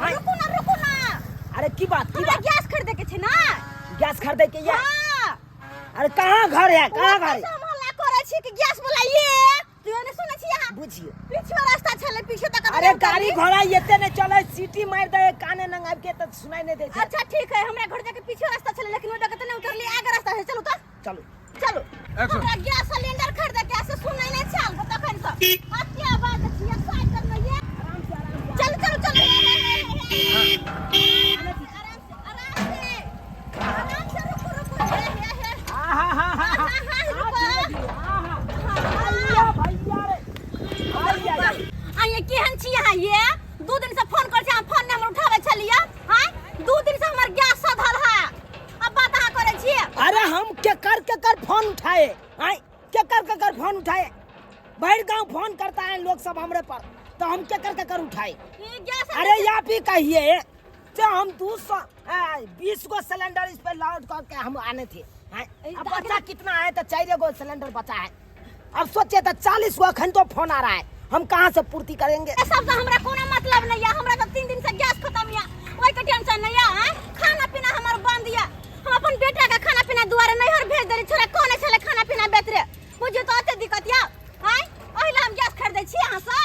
रुको ना। अरे की बात गैस खरीदे के छे ना। गैस खरीदे के ये? हां। अरे कहाँ घर है, कहाँ घर है? हम हल्ला करे छी कि गैस बुलाइए। तू ने सुने छी यहां बुझिए पीछे रास्ता छले पीछे तक। अरे गाड़ी घोड़ा एते ने चले, सीटी मार दे काने नंगाब के त सुनाई नहीं दे छे। अच्छा ठीक है, हमरा घर जाके पीछे रास्ता छले लेकिन ओटा के नहीं उतरली, आगे रास्ता है। चलो चलो चलो। हमरा गैस सिलेंडर खरीदे के से सुनाई नहीं चल तो तखन से हत्या बात छिया साइकिल में ये। चल चल चल आराम से रुको हे आइए केहन छी यहाँ ये? 2 दिन से फोन कर छी, हम फोन नंबर उठावे छलिया। हां 2 दिन से हमर गैस सधल है, अब बात अहाँ करे छी। अरे हम के कर फोन उठाए, हां के कर फोन उठाए? बाहर गांव फोन करता है लोग सब हमरे पर, तो हम के कर उठाए? ये गैस अरे आप ही कहिए जो हम 220 को सिलेंडर इस पे लोड करके हम आने थे। अब बचा कितना है? तो 4 गो सिलेंडर बचा है। अब सोचिए तो 40 गो अखन तो फोन आ रहा है, हम कहाँ से पूर्ति करेंगे? सब से हमरा कोनो मतलब नहीं है, हमरा तो 3 दिन से गैस खत्म है, ओई के टेंशन नहीं है। खाना पीना हमर बंद है, हम अपन बेटा का खाना पीना दुआरे नहीं हर भेज देली। छोरा कोने छले खाना पीना बेतरे, मुझे तो अते दिक्कत है। हां ओहिला हम गैस खरीदे छी यहां से।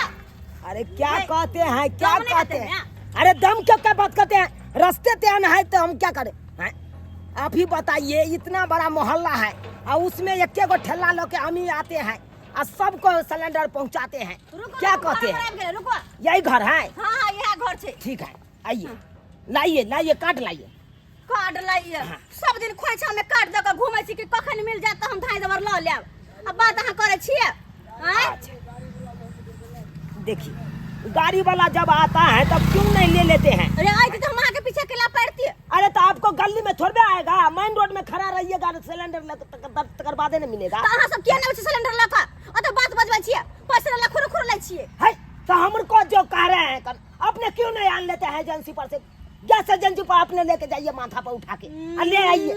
अरे क्या कहते हैं, क्या कहते हैं? अरे दम क्या बात करते हैं? रास्ते ते न है तो हम क्या करें? आप ही बताइए, इतना बड़ा मोहल्ला है और उसमें एक गो ठेला लेके हम ही आते हैं और सबको सिलेंडर पहुंचाते हैं। क्या कहते हैं? यही घर है? हाँ यह घर छे। ठीक है आइए, लाइए कार्ड लाइए। कार्ड लाइए। सब दिन खोइछा में कार्ड दे के घूमै छी कि कखन मिल जात त हम धाई दबर ल लेब। अब बात अहाँ करे छिए? देखिए गाड़ी वाला जब आता है तब क्यों नहीं ले लेते हैं? अरे आई तो हम आगे पीछे केला पड़ती है। अरे तो आपको गली में थोड़े आएगा, मेन रोड में खड़ा रहिएगा, सिलेंडर तकर बादे नहीं मिलेगा। तो अहाँ सब किया नहीं सिलेंडर लका अत बात बजबै छिए, पैसा ला खुर लै छिए। है तो हमको जो कह रहे हैं अपने क्यों नहीं आन लेते हैं एजेंसी पर से? गैस एजेंसी पर अपने लेके जाइए, माथा पर उठा के ले आइए।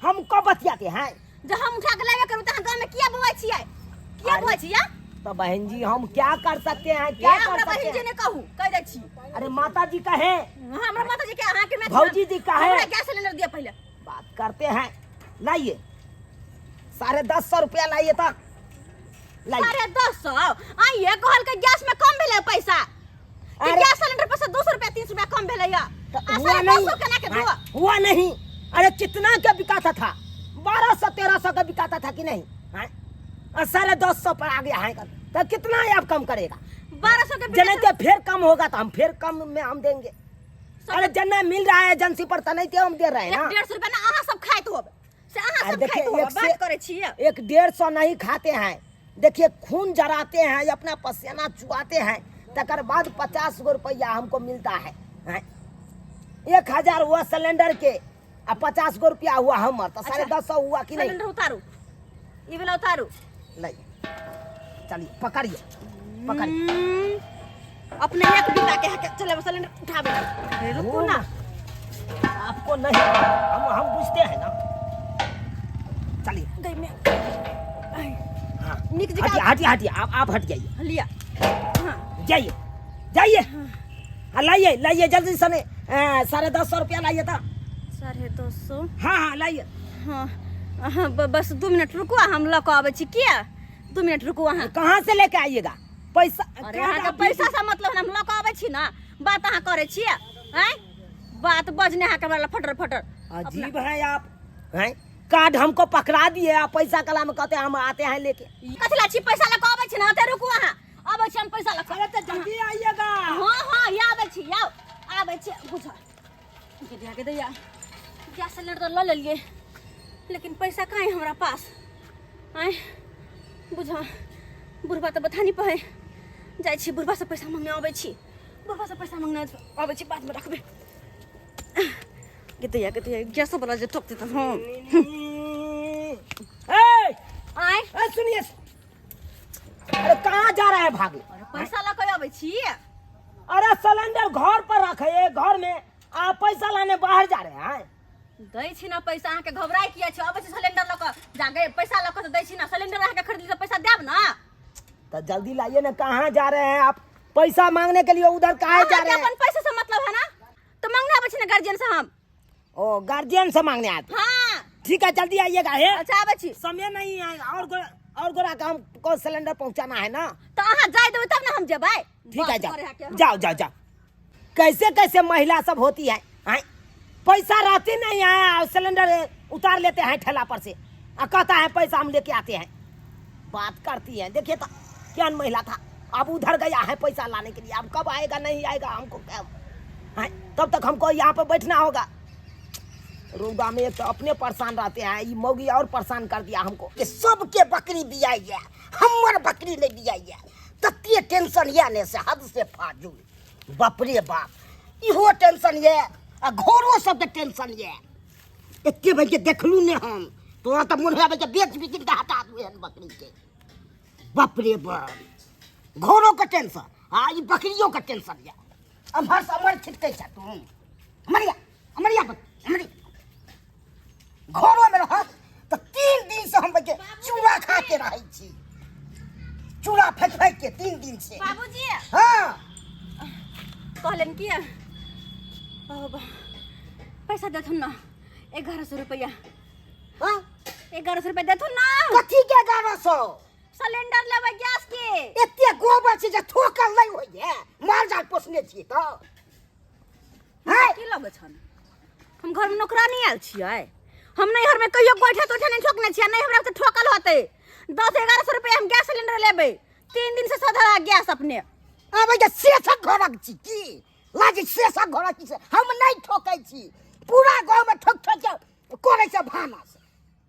हमको बतियाते हैं जब हम उठा के लेवे करू त गांव में किया बवाई छिए? किया बवाई छिए? तो बहन जी हम क्या कर सकते हैं, क्या कर सकते हैं? बहन जी ने कहू कह दे छी। अरे माता जी कहे, हमरा माता जी के अहाँ के मैं भौजी जी कहे, हमरा गैस सिलेंडर दिया पहले। बात करते हैं। लाइए 1050 रुपया लाइए तो 1050 आइए कहल के गैस में कम भेले पैसा। गैस सिलेंडर पर से 200 रुपया 300 रुपया कम भेले या। हुआ नहीं, हुआ नहीं। अरे कितना का बिकाता था? 1200-1300 का बिकाता था कि नहीं? 1050 पर आ गया है तो कितना आप कम करेगा? 1200 के जने के फिर कम होगा तो हम फिर कम में हम देंगे। अरे जना मिल रहा है एजेंसी पर तो नहीं ते हम दे रहे हैं ना। 150 रुपया ना अहाँ सब खाइत होब से अहाँ सब खाइत होब, बात करे छिए। 150 नहीं खाते हैं, देखिए खून जराते हैं, अपना पसीना चुआते हैं, तकर बाद 50 गो रुपया हमको मिलता है। 1000 हुआ सिलेंडर के और 50 गो रुपया हुआ हमर, तो 1050 हुआ कि नहीं? सिलेंडर उतारू, ये वाला उतारू। चलिए पकड़िए अपने एक बिता के चले सिलेंडर उठावे। रुको ना, आपको नहीं, हम बुझते हैं ना। चलिए दे में हाँ निक जगह हटिए आप हट जाइए। लिया हाँ जाइए लाइए जल्दी सने 1050 रुपया लाइए था। 250? हाँ लाइए। हाँ बस 2 मिनट रुको, हम लक आवे छी। किया 2 मिनट रुको? अहाँ कहाँ से लेके आइएगा पैसा? अरे अहाँ के पैसा से मतलब हम लक आवे छी ना, बात अहाँ करे छिए। हैं बात बजने अहाँ के वाला फटर अजीब है आप। हैं कार्ड हमको पकड़ा दिए, आप पैसा कला में कहते हम आते हैं लेके। कथला छी पैसा लक आवे छी ना, ते रुको अहाँ आवे छी हम पैसा लक। अरे तो जल्दी आइएगा। हाँ या आवे छी आवे छी बुझा के दिया के दैया। गैस सिलेंडर ल लेलिए लेकिन पैसा कहाँ है हमारा पास? आए बुझा बुढ़बा तो बता नहीं पाए, जाए छी बुढ़बा से पैसा मांगने आवे छी, बुढ़बा से पैसा मांगने आवे छी, बाद में रखबे। के गैस वाला जे ठोक देता। हां आए सुनिए, अरे कहाँ जा रहा है भागे? अरे पैसा ला के आवे छी। अरे सिलेंडर घर पर रखे, घर में आप पैसा लाने बाहर जा रहे हैं? दै छी ना पैसा, अहाँ के घबराई किया छ? आबै छी सिलेंडर ल के जागे पैसा ल के तो दै छी ना, सिलेंडर अहाँ के खरीद तो पैसा देब ना। तो जल्दी लाइए ना, कहाँ जा रहे हैं आप? पैसा मांगने के लिए उधर कहाँ जा रहे हैं? अपन पैसे से मतलब है ना, गार्जियन से हम। ओ गार्जियन से मांगने आते। हाँ ठीक है जल्दी आइएगा। है अच्छा आबे छी। समय नहीं है और गोरा का हमको सिलेंडर पहुंचाना है ना। तो अहाँ जाय देबै तब ना हम जेबै। ठीक है बात करे है के जाओ जाओ जाओ। कैसे कैसे महिला सब होती है, हैं? पैसा रहते नहीं है और सिलेंडर उतार लेते हैं ठेला पर से और कहता है पैसा हम लेके आते हैं। बात करती है। देखिए तो क्या महिला था, अब उधर गया है पैसा लाने के लिए। अब कब आएगा नहीं आएगा हमको क्या है। तब तक हमको यहाँ पे बैठना होगा। रूगा में तो अपने परेशान रहते हैं, ये मौगी और परेशान कर दिया हमको कि सबके बकरी दिया है, हमर बकरी नहीं दिया है। तत्ते टेंशन ये ने से हद से फाजूल। बाप रे बाप, इहो टेंशन ये आ घरों सब के टेंशन ये। एते बजे देखलू ने हम तो मुर्गा बजे बेच बिकिन के हटा दुए बकरी के। बाप रे बाप, घरों का टेंशन आ ई बकरियों का टेंशन ये। अमर समर छिटके छ तुम मरिया मरिया मरिया घरों में रह तो 3 दिन से हम बजे चूड़ा खा के रहे छी। चूड़ा फेंक फेंक के 3 दिन से। बाबूजी हाँ कहलन कि पैसा देथुन ना 1100 रुपया। हाँ 1100 रुपया देथुन ना। कथी के 1100? सिलेंडर लेबै गैस के। एते गोबर से जे ठोकर नहीं होइए, माल जाल पोसने छी तो हैं की लगे छन? हम घर में नौकरानी आयल छियै। हम नहीं घर में कहियो गोइठा तोठा नहीं ठोकने छियै। नहीं हमरा तो ठोकल होते। 10-1100 रुपया हम गैस सिलेंडर लेबै। 3 दिन से सधरा गैस अपने। अब जे शेषक घरक छी की लाजी शेषक घरक छी से हम नहीं ठोकै छी। पूरा गांव में ठोक ठोक के कोरे से भानस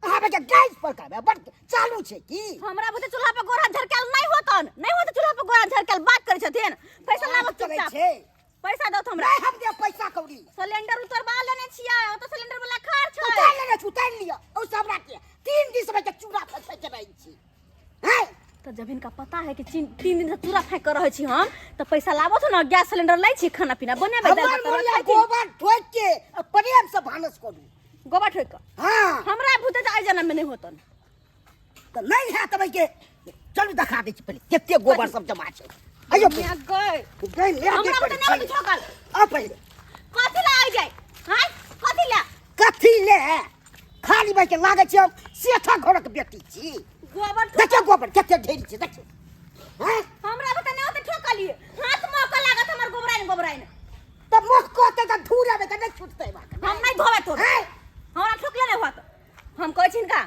अहाँ के गैस पर करबे बड़ चालू छै की। हमरा बुते चूल्हा पे गोरा झरकल नहीं होतन। नहीं होत चूल्हा पे गोरा झरकल बात करे छथिन। पैसा लाबत करे चुपचाप। छै। पैसा दो हमरा। नहीं हम दे पैसा कौड़ी। सिलेंडर उतरबा लेने छियै। ओ तो सिलेंडर वाला खार छै। उतार लेने छी, उतार लियो। ओ सब राखे 3 दिन से मैं चूड़ा फेंक फेंक के रही छी। हैं तो जब इनका पता है कि 3 दिन से चूड़ा फेंक कर रहे छी हम तो पैसा लाबत ना गैस सिलेंडर लै छी खाना पीना बनेबै। हमर मोरिया गोबर ठोक के प्रेम से भानस करू। गोबर ठोक के। हां हमरा भूते जाय जन्म में नहीं होतन। तो नहीं है तब के चल दिखा दे छी पहले केते गोबर सब जमा छै। अयो मैं गए गई ले हमरा बुते नहीं होत ठोकल। आ पहले कथि ला आ जाय हां कथि ला कथी ले खाली में के लागे छै हम सेठा घरक बेटी छी। गोबर देखिए गोबर केते ढेरी छै देखिए। हैं हमरा बुते नहीं होत ठोकलिए। हाथ मोह का लागत हमर गोबराइन। तब मुख कोते का धूरा में के नहीं छूटते बात। हम नहीं धोवे तो हैं हमरा ठोकले नहीं होत। हम कहै छिन का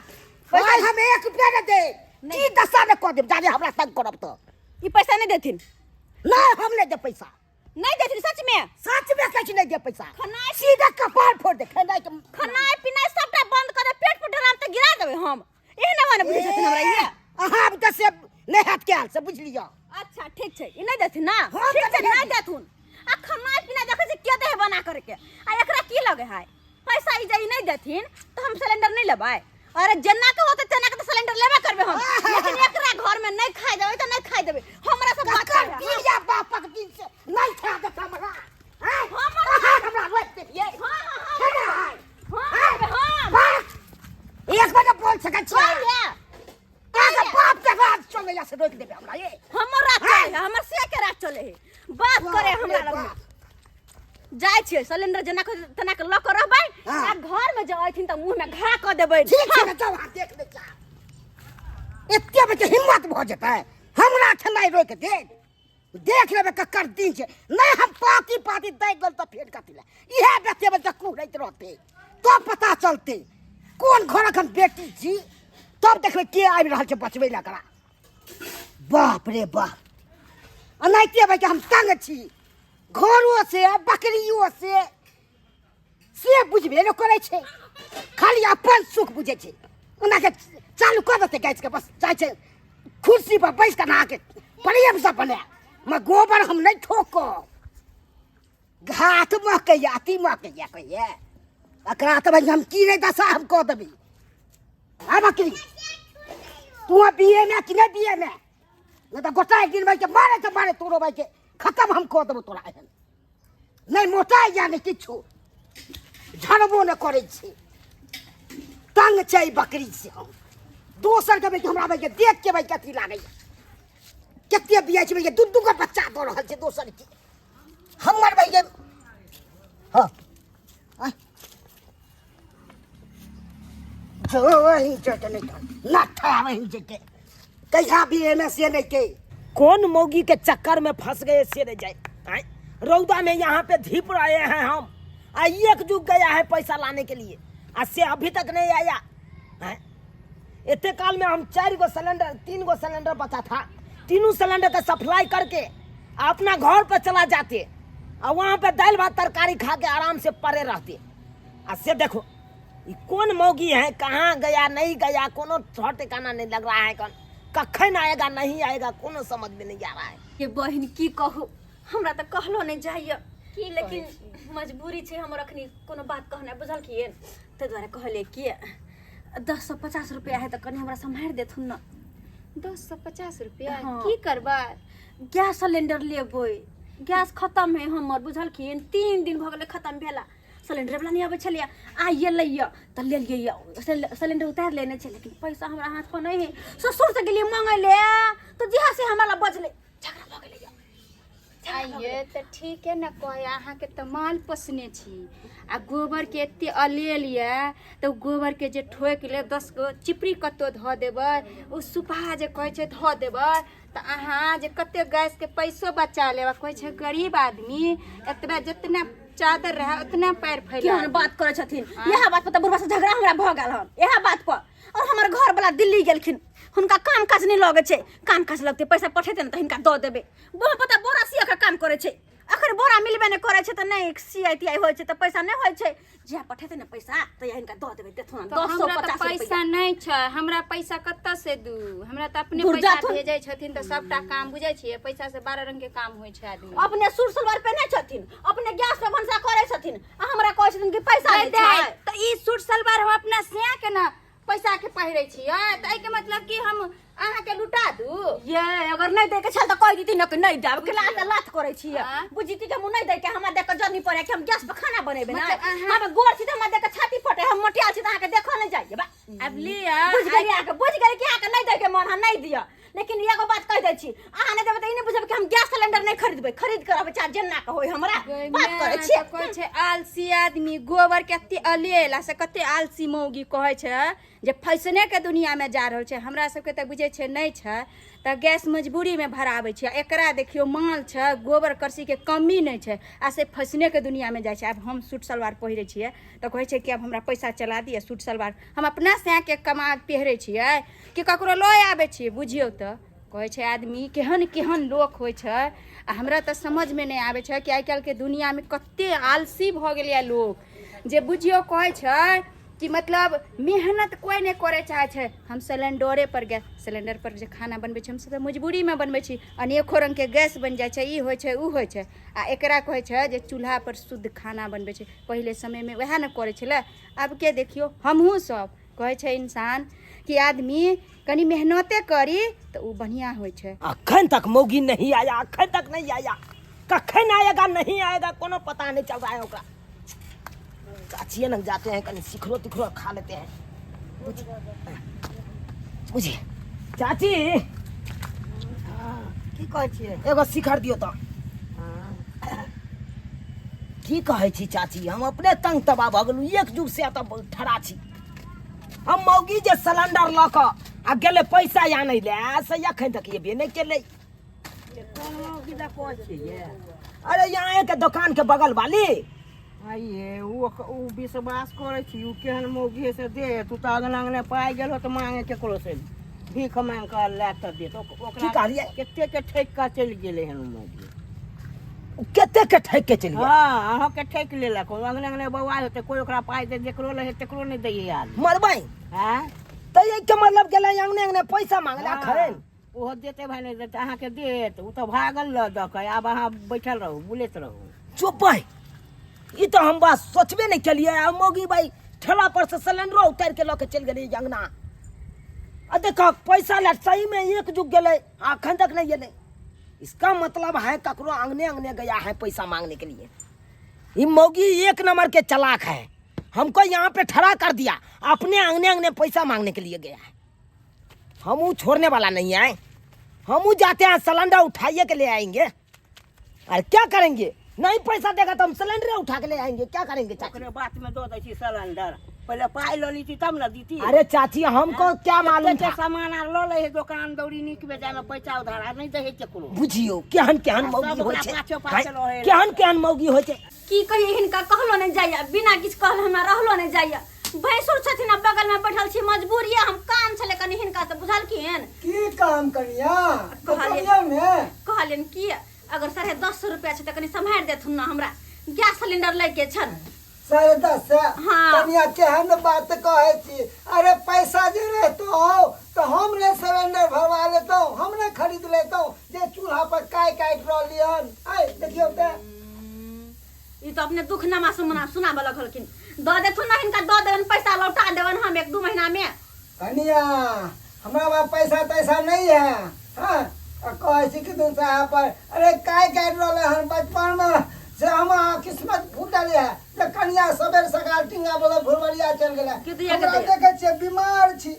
भाई हम 1 रुपया न दे की दशा में क देब जाने हमरा तंग करब तो। ई पैसा नहीं देथिन। नहीं हम ले दे पैसा। नहीं देथिन सच में। सच में कछ नहीं दे पैसा। खनाई सीधा कपार फोड़ दे खनाई के खनाई पिनाई सबटा बंद कर दे। पेट पर ड्राम त गिरा देबै हम। एहन वाने बुझै छथिन हमरा ये। अहाँ अब जैसे नहीं हाथ के हाल से बुझ लियो। अच्छा ठीक छै। ई नहीं देथिन ना। हाँ, ठीक छै तो नहीं देथुन। आ खनाई पिनाई देखै छै के दे बना करके। आ एकरा की लगे है पैसा ई जे नहीं देथिन तो हम सिलेंडर नहीं लेबै। अरे जन्ना के होते तना के तो सिलेंडर लेबे करबे हम। लेकिन एकरा घर में नहीं खाइ देबै त नहीं खाइ देबै। हमरा सब बात कर कर दिया बापक दिन से नहीं खा दे हमरा। हैं हमरा रोक दे ये। हां एक बार बोल सकै छी। ले आगे बाप के राज चले या से रोक देबे हमरा ये। हमर रात चले है। हमर से के रात चले है। बात करे हमरा लग जाय छियै सिलेंडर जना के तना के ल के रहबै। आ घर में जे आइथिन त मुंह में घा क देबै। ठीक छै जाओ हाथ देख ले जा। एते बजे हिम्मत भ जेतै हमरा खनाई रोक दे। देख लेबे ककर दिन छै। नहीं हम पाती दै गल त फेर कथि ले इहे बेटे में तक रहत रहते तो पता चलते कौन घरक हम बेटी छी। तब देखबे के आबि रहल छै बचबै ला करा। बाप रे बाप अनाइते बजे हम तंग छी। घरों से बकरियों से बुझबे न करे छै। खाली अपन सुख बुझे छै। ओना के चालू कर देते गैस के बस जाय छै कुर्सी पर बैठ के नहा के प्रेम से बने। मैं गोबर हम नहीं ठोको घाट में के याती में के या कहिए अकरा त हम की नहीं दशा हम कह देबी। आ बकरी तू बीए में कि नहीं बीए में नहीं तो गोटा एक दिन भाई के मारे तोरो भाई के खत्म हम कह देबो तोरा एहन नहीं मोटा या नहीं किछु झड़बो न करे छी। तंग छै बकरी से हम दोसर के भाई हमरा भाई के देख के भाई कथी लागे केते बिया छै भाई दू गो बच्चा दो रहल छै दोसर के हमर भाई के। हां वही चटने लाठा वही जके कैसा भी एने से नहीं के कौन मौगी के चक्कर में फंस गए से नहीं जाए आए? रौदा में यहाँ पे धीप रहे हैं हम एक जुग गया है पैसा लाने के लिए आज से अभी तक नहीं आया है। इतने काल में हम 3 गो सिलेंडर बचा था, तीनों सिलेंडर का सप्लाई करके अपना घर पर चला जाते और वहाँ पे दाल भात तरकारी खा के आराम से पड़े रहते। आज से देखो ये कौन मौगी है, कहाँ गया नहीं गया, कोनो ठिकाना नहीं लग रहा है, कखन आएगा नहीं आएगा कोनो समझ में नहीं आ रहा है। ये बहन की कहू, हमरा तो कहलो नहीं जाइए कि लेकिन मजबूरी छे हमर अखनी कोनो बात कहना बुझल किए ते द्वारा कहले कि 1050 रुपया है तो कनी हमरा संभार देथुन न। 1050 रुपया हाँ। की करबा? गैस सिलेंडर लेबै, गैस खत्म है हमर बुझल किए 3 दिन भ गेले खत्म भेला, सिलेंडर वाला नहीं आबै छलिया आइए लइया त ले लिया सिलेंडर उतार लेने छे, लेकिन पैसा हमरा हाथ पर नहीं है। ससुर से गेलिए मांगे ले तो जहाँ से हमरा बचले झगड़ा भ गेले। आइए तो ठीक है ना, कहे अहाँ के तो माल पोसने छी आ गोबर के एते अलेल ये तो गोबर के जे ठोक ले 10 गो चिपरी कतो ध देबै, उ सुपहा जे कहै छै ध देबै तो अहाँ जे कते गैस के पैसो बचा लेबा। कहै छै गरीब आदमी एतबा जितना चादर रहे उतना पैर फैला केहन बात करे छथिन। यह बात पर तो बुढ़वा से झगड़ा हमरा भ गेल हन यह बात पर। और हमर घर वाला दिल्ली गेलखिन, हुनका काम काज नहीं लगे छे, काम काज लगते पैसा पठेते न त हिनका द देबे। बोल पता बोरा सिया के काम करे छे, अखर बोरा मिलबे नहीं करे छे त नहीं सीआईटीआई होय छे त पैसा नहीं होय छे, जे पठेते न पैसा त हिनका द देबे। देथुन 250 पैसा नहीं छै, हमरा पैसा कत्ता से दू? हमरा त अपने दूर पैसा जाथुन। भेजै छथिन त सबटा काम बुझै छियै, पैसा से 12 रंग के काम होय छै आदमी। अपने सूट सलवार पहने छथिन, अपने गैस पे भंसा करे छथिन, आ हमरा कहै छथिन कि पैसा दे नहीं छै। त ई सूट सलवार हम अपना सिया के ना पैसा के पहिरै छियै त एहि के मतलब कि हम अहाँ के लुटा दू? ये अगर नहीं दे के छल त कह दीती न कि नहीं देब, केला त लात करे छियै। हाँ। बुझीती के मुंह नहीं दे के हमरा देख के जर्नी पड़े कि हम गैस पे खाना बनेबे ना। मतलब अहाँ- हम गोर छी त हमरा देख के छाती फटे, हम मोटिया छी त अहाँ के देखो नहीं जाइए बा। अब लिया बुझ गेली आके, बुझ गेली कि अहाँ के नहीं दे के मन हम नहीं दिया, लेकिन एगो बात कह दै छी, अहाँ नहीं देबे त ई नहीं बुझब कि हम गैस सिलेंडर नहीं खरीदबै, खरीद कर अब चाहे जेना के होय हमरा बात करे छी। कहै छै आलसी आदमी, गोबर के एते अलेला से कते आलसी मौगी कहै छै जे फैसने के दुनिया में जा रहल छै। हमरा सबके त बुझे छै नहीं छै त गैस मजबूरी में भराबै छै। एकरा देखियो माल छै, गोबर करसी के कमी नहीं छै आ से फैसने के दुनिया में जाइ छै। अब हम सूट सलवार पहिरै छियै त कहै छै कि अब हमरा पैसा चला दिए सूट सलवार हम अपना से के कमा पहिरै छियै कि ककरो लय आबै छियै। बुझियौ त कहै छै आदमी केहन केहन लोक होइ छै आ हमरा तऽ समझ में नहीं आबै छै कि आइ काल्हि के दुनिया में कते आलसी भ गेलै लोग, जे बुझियो कहै छै कि मतलब मेहनत कोई नहीं करे चाहे छै। हम सिलेंडरे पर गैस सिलेंडर पर जे खाना बनबै छी हम सब मजबूरी में बनबै छी, अनेको रंग के गैस बन जाइ छै, ई होइ छै उ होइ छै। आ एकरा कहै छै जे चूल्हा पर शुद्ध खाना बनबै छै। पहिले समय में वएह न करे छलै, अब के देखियो हमहूँ सब कहै छै इंसान कि आदमी कनी मेहनते करी तो उ बढ़िया होइ छै। अखन तक मौगी नहीं आया, अखन तक नहीं आया, कखन आएगा नहीं आएगा कोनो पता नहीं चल रहा है ओकरा। चाचिए न जाते हैं कहीं सिखरो तिखरो खा लेते हैं। बुझी चाची की कहै छियै? एगो शिखर दियो तो। की कहै छी चाची, हम अपने तंग तबाह भ गेलू, एक जुग से तब ठड़ा छी। हम मौगी जे सिलेंडर ल क आ गेले पैसा आनै ले से अखन तक ये नहीं केले। कोन मौगी दा कहै छियै? अरे यहाँ के दुकान के बगल वाली आइए उ विश्वास करै छी, उ केहन मौगी से दे तू त अगना अगने पाइ गेल हो त मांगे केकरो से भीख मांग कर ला त दे तो की ओकरा कहलियै? केते के ठेक का चलि गेलै हन मौगी। केते के ठेक के चलिए। हाँ अहाँ के ठेक लेलक, अगने अगने बौआ होते कोई ओकरा पाइ दे, जेकरो ले तेकरो नहीं दैए यार। मरबै हैं तो ये के मतलब गेले अंगने अंगने पैसा मांगला खरे। ओहो देते भाई नहीं देते अहाँ के देत, उ त भागल ल द के। अब अहाँ बैठल रहू बुलैत रहू। चुप भाई, ये तो हम बात सोचबे नहीं कलिए। आ मौगी भाई ठेला पर से सिलेंडर उतार के लेके चल गए अंगना। आ देखो पैसा ला सही में एक जुग गेले, अखन तक नहीं गेले। इसका मतलब है ककरो अंगने अंगने गया है पैसा मांगने के लिए। ये मौगी एक नंबर के चालाक है, हमको यहाँ पे ठड़ा कर दिया, अपने अंगने अंगने पैसा मांगने के लिए गया है। हम छोड़ने वाला नहीं है, हम जाते हैं सिलेंडर उठाइए के ले आएंगे। अरे क्या करेंगे, नहीं पैसा देगा तो हम सिलेंडर उठा के ले आएंगे, क्या करेंगे चाची? ओकरे बात में दो दै छी सिलेंडर, पहले पाई लो लीती तब न दीती। अरे चाची हमको क्या मालूम था? सामान आर लो ले दुकान दौड़ी निक बेचा में पैसा उधार नहीं दे केकरो। बुझियो केहन केहन मौगी होय छै, रहे। केहन केहन मौगी होय छै। की कहिए हिनका कहलो नहीं जाइया, बिना किछ कहल हमरा रहलो नहीं जाइया। भैंसुर छथिन बगल में बैठल छी, मजबूरी है, हम काम छले कनी हिनका से बुझलखिन। की काम करिया कहलियन की अगर 10.5 रुपया छै त कनी सम्हार देथुन ना हमरा, गैस सिलेंडर लेके छन। 10.5 हाँ। कनिया केहन बात कहे छी? अरे पैसा जे रहतो तो हम ने सिलेंडर भरवा लेतो, हम ने खरीद लेतो जे चूल्हा पर काट रहलियन। आइ देखियो ते ई तो अपने दुख नमा सुनाबे लगलखिन। द देथुन ना हिनका, द देवन पैसा लौटा देवन हम 1-2 महीना में। कनिया हमरा पास पैसा तैसा नहीं है। हाँ कहे छी कि तुम साहब पर अरे काट रहले हन बचपन में से हम किस्मत फूटल है। तो कनिया सबेर सकाल टिंगा बोले भुरबरिया चल गेला। हमरा देखे छे बीमार छी,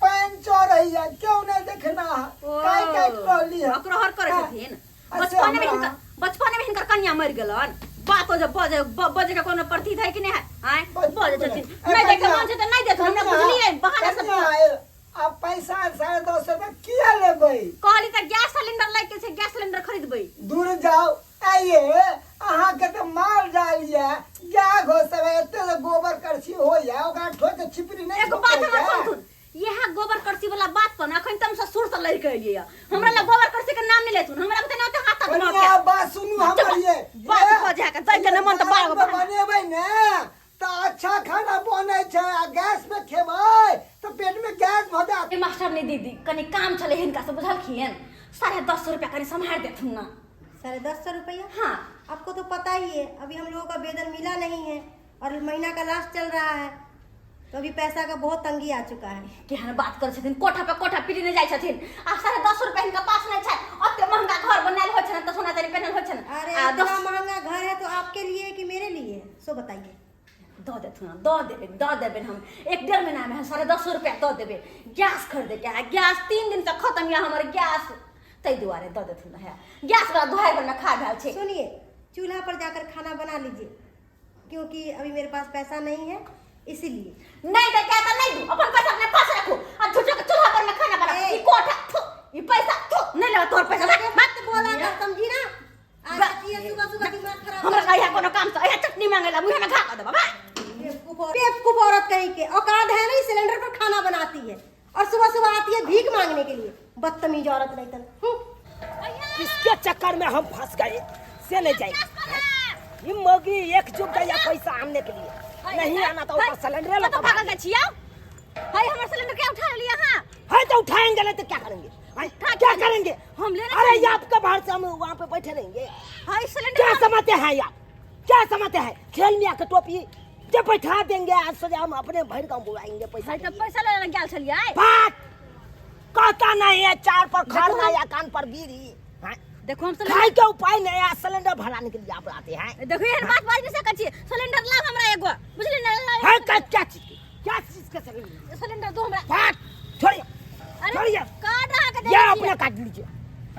पानी चढ़ रही है, क्यों नहीं देखना? काट रहली है, अकरहर करे छथिन। बचपन में हिनकर कन्या मर गेलन, बात हो जब बजे का कोनो प्रतीत है कि नहीं है? आय बजे छथिन, नहीं देखे मन से त नहीं देथुन, हमरा बुझलिए बहाना सब। अब पैसा 2.5 रुपया किया लेबै? कहली त गैस सिलेंडर लेके से गैस सिलेंडर खरीदबै। दूर जाओ, आइए अहाँ के तो माल डालिए, क्या घोसबे एते गोबर करसी होइया, ओकरा ठोक के छिपरी नहीं। एक बात हमरा सुन, यह गोबर करसी वाला बात पर अखन तम से सुर से लड़ के एलिए। हमरा ल गोबर करसी के नाम नहीं लेथुन, हमरा बते न हाथ तक न कनिया बात सुनू हमर ये बात हो जा के दै के न मन त बाल बनेबै ने तो अच्छा खाना बनै छै। आ गैस पे खेबै तो पेट में गैस भ जात। ए मास्टर ने दीदी कनी काम चले हिनका से बुझलखिन, 10.5 रुपया कनी संभाल देथुन ना। 10.5 रुपया? हाँ आपको तो पता ही है अभी हम लोगों का वेतन मिला नहीं है और महीना का लास्ट चल रहा है, तो अभी पैसा का बहुत तंगी आ चुका है। केहन बात कर छथिन, कोठा पे कोठा पीटी ने जाय छथिन। आ 10.5 रुपया हिनका पास नै छै, ओते महंगा घर बनाल होय छन त सोना चांदी पहनल होय छन। अरे इतना महंगा घर है तो आपके लिए कि मेरे लिए, सो बताइए। दो देथुन, दो देबे हम 1-1.5 महीना में 10.5 रुपया दो देबे। गैस खरीदे के है, गैस 3 दिन तक खत्म या हमर गैस, तै दुआरे दो देथुन है। गैस वाला दोहाई बना खा भेल छै। सुनिए, चूल्हा पर जाकर खाना बना लीजिए, क्योंकि अभी मेरे पास पैसा नहीं है, इसीलिए। नहीं दे कहता नहीं दूं, अपन पैसा अपने पास रखो और झूठे के चूल्हा पर में खाना बना। ई कोठा थू, ई पैसा थू, नहीं ले तोर पैसा मत बोला कर, समझी ना? आज ये सुबह दिमाग खराब। हमरा कहिया कोनो काम से एहे चटनी मांगेला मुंह में घा कर दे बाबा। बेवकूफ औरत कहीं के औकात है नहीं, सिलेंडर पर खाना बनाती है और सुबह सुबह आती है भीख मांगने के लिए। बदतमीज औरत नहीं तो। किसके चक्कर में हम फंस गए से नहीं जाएंगे। ये मौगी एक जुट गया पैसा आनने के लिए, नहीं आना तो ऊपर सिलेंडर लगा भागा के छिया। हाय हमर सिलेंडर क्या उठा लिया? हां है तो उठाएंगे, नहीं तो क्या करेंगे? क्या करेंगे हम लेने? अरे ये आपका बाहर से हम वहाँ पे बैठे रहेंगे। हाय सिलेंडर क्या समझते हैं आप? क्या समझते हैं? खेल में आकर टोपी जब बैठा देंगे, आज से हम अपने भर गाँव बुलाएंगे पैसा। हाय तो पैसा लेने गेल छलिए। बात कहता नहीं है, चार पर खाना या कान पर बीड़ी। देखो हम खाए के उपाय नहीं है, सिलेंडर भराने के लिए आप आते हैं। देखो ये बात बात नहीं सकत छी। सिलेंडर ला हमरा एगो, बुझली ना? है क्या चीज की? क्या चीज का सिलेंडर? सिलेंडर दो हमरा। बात छोड़िए, छोड़िए, काट रहा के ये अपने काट लीजिए,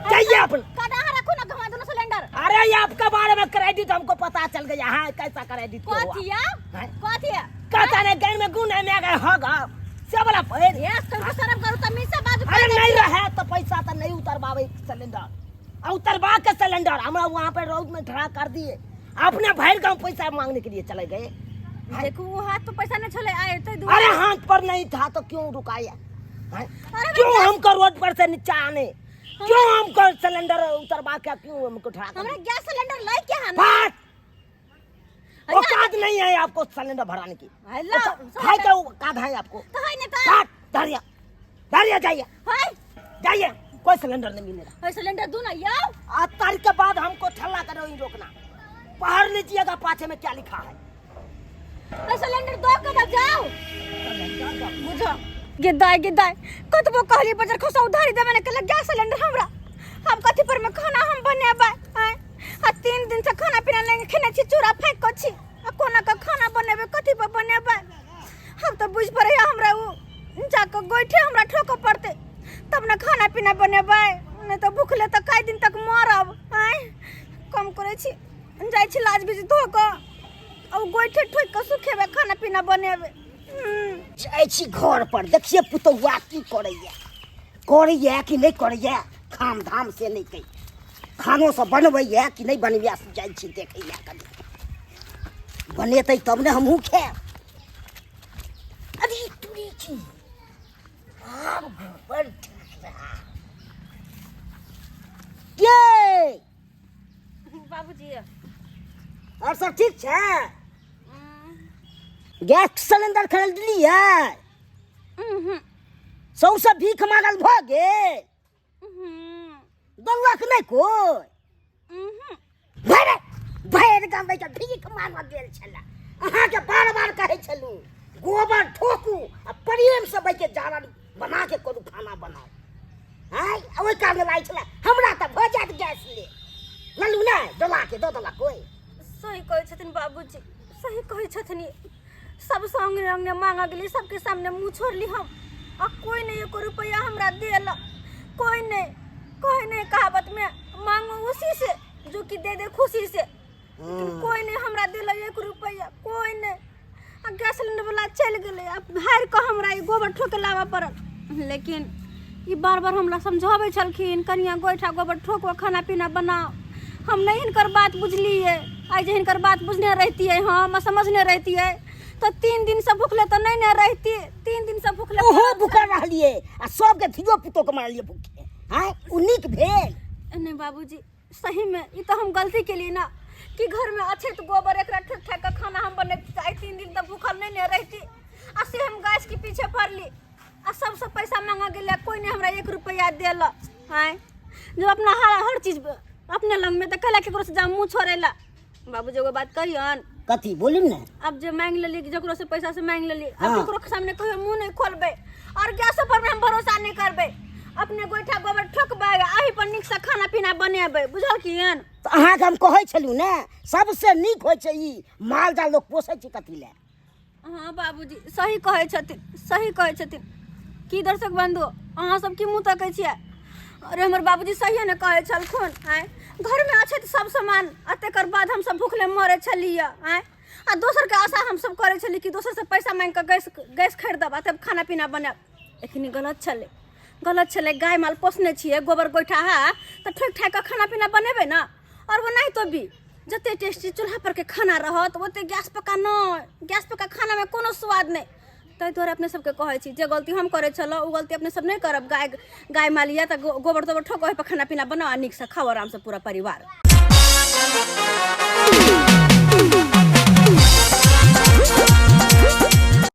चाहिए अपन। काटा रखो ना घमा दोनों सिलेंडर। अरे ये आपके बारे में क्रेडिट हमको पता चल गया है, कैसा क्रेडिट कथिया कथिया कहता नहीं गन में गुण है, मैं गए होगा से बोला पैर। ये तुमको शर्म करू त मीसा बाजू। अरे नहीं रहे तो पैसा तो नहीं उतरवावे सिलेंडर, और उतरवा के सिलेंडर हमरा वहाँ पे रोड में खड़ा कर दिए। अपने भैर गाँव पैसा मांगने के लिए चले गए। देखो वो हाथ पे पैसा नहीं चले आए तो। अरे हाथ पर नहीं था तो क्यों रुकाया? क्यों हमको रोड पर से नीचे आने, क्यों हमको सिलेंडर उतरवा के क्यों हमको ठड़ा? हमरा गैस सिलेंडर लाई क्या है ना? बात औकात नहीं है आपको सिलेंडर भराने की। हेलो है क्या औकात है आपको? तो है नहीं तो बात धरिया धरिया जाइए, हाय जाइए, कोई सिलेंडर नहीं मिलेगा। हाय सिलेंडर दो ना यार। आज तारीख के बाद हमको ठल्ला कर रोकना, पढ़ लीजिएगा पाछे में क्या लिखा है। सिलेंडर दो के जाओ बुझो। गिद्दाय कतबो कहली बजर खसा उधारी देवे ने के गैस सिलेंडर हमरा, हम कथि पर में खाना हम बनेबै? आ 3 दिन से खाना पीना नहीं खेने छी, चूरा फेंक को छी, आ कोना का खाना बनेबै? कथि पर बनेबै? हम तो बुझ पड़े हमरा उ जाके गोइठे हमरा ठोको पड़ते तब ना खाना पीना बनेबै, नहीं तो भूखले तो कई दिन तक मरब। कम करे छी जाय छी लाज बीज धो क अब गोइठे ठोक क सुखेबे खाना पीना बनेबे। जाइ छी घर पर देखिए पुतौआ की करैया कि नहीं करैया, खाम धाम से नहीं कही खानो सब बनबैया कि नहीं बनबैया से जाइ छी देखैया कनी बनेतै तब ने हमहूँ खाएब। अरे टूरी छी आब गोबर ये बाबूजी और सब ठीक छै? गैस सिलेंडर खरीद लियै? सौसे भीख मांगल भ गेल? दौलक नहीं कोई? भैर गाम बैठ भीख मांग गेल छला। अहाँ के बार बार कहै छलू गोबर ठोकू आ प्रेम से बैठे जारन बना के करू खाना बनाओ। हैं ओइ काल में लाई छला हमरा त भ जात गैस ले ललू ने डोला के दो दला कोई। सही कहै छथिन बाबूजी, सही कहै छथिन। सब संग रंग मांगा गेली, सबके सामने मुंह छोड़ली हम आ कोई नहीं 1 रुपया हमरा देला। कोई नहीं कहावत में मांगो उसी से जो कि दे दे खुशी से। कोई नहीं हमरा देला 1 रुपया, कोई नहीं। आ गैस सिलेंडर वाला चल गेले, अब हार के हमरा ई गोबर ठोके लावा पड़ल। लेकिन ई बार बार हमरा समझावे छलखिन कनिया गोइठा गोबर ठोको खाना पीना बनाओ। हम नहीं इनकर बात बुझलिए। आज जे इनकर बात बुझने रहती है, हम समझने रहती है तो 3 दिन से भूखले तो नहीं न रहती। 3 दिन से भूखले ओहो भूखा रहलिए आ सब के धियो पुतो के मारलिए भूखे। हैं उनिक भेल? नहीं बाबूजी, सही में ये तो हम गलती के लिए ना कि घर में अच्छे तो गोबर एकरा ठक ठक के खाना हम बने 3 दिन तक भूखल नहीं न रहती। आ से हम गैस के पीछे पड़ली आ सबसे पैसा मांगा गेले, कोई नहीं हमरा 1 रुपया देला। हैं जब अपना हर चीज अपने लंग में तो कला केकरो से जा मुंह छोड़ेला। बाबूजी एगो बात कहियन, कथी बोली ने? अब जे मांग लेली जकरो से पैसा से मांग लेली, अब हाँ। केकरो के सामने कहियो मुंह नहीं खोलबे और गैस पर में हम भरोसा नहीं करबे। अपने गोइठा गोबर ठोकबे, आही पर नीक से खाना पीना बनेबे, बुझल कियन? तो अहाँ के हम कहै छलू ने सबसे नीक होय छै ई माल जाल लोग पोसै छै कथी ले। हाँ बाबूजी सही कहै छथिन। की दर्शक बंधु अहाँ सब की मुँह तकै छियै? अरे हमर बाबूजी सही ने कहै छलखुन। आय घर में अच्छे तो सब सामान आ तकर बाद हम सब भूखले मरे छलिए। आय आ दोसर के आशा हम सब करे छली कि दोसर से पैसा मांग के गैस खरीदब आ तब खाना पीना बनाब। लेकिन गलत छले। गाय माल पोसने छिए, गोबर गोइठा है तो ठोक ठाक के खाना पीना बनेबे ना। और वो नहीं तो भी जते टेस्टी चूल्हा पर के खाना रहत ओते गैस पका खाना में कोनो स्वाद नहीं। ताहि दुआरे अपने सबके कहै छी जे गलती हम करे छलो ओ गलती अपने सब नहीं करब। गाय मालिया तो गोबर तोबर ठोको पर खाना पीना बनाओ, नीक से खाओ आराम से पूरा परिवार।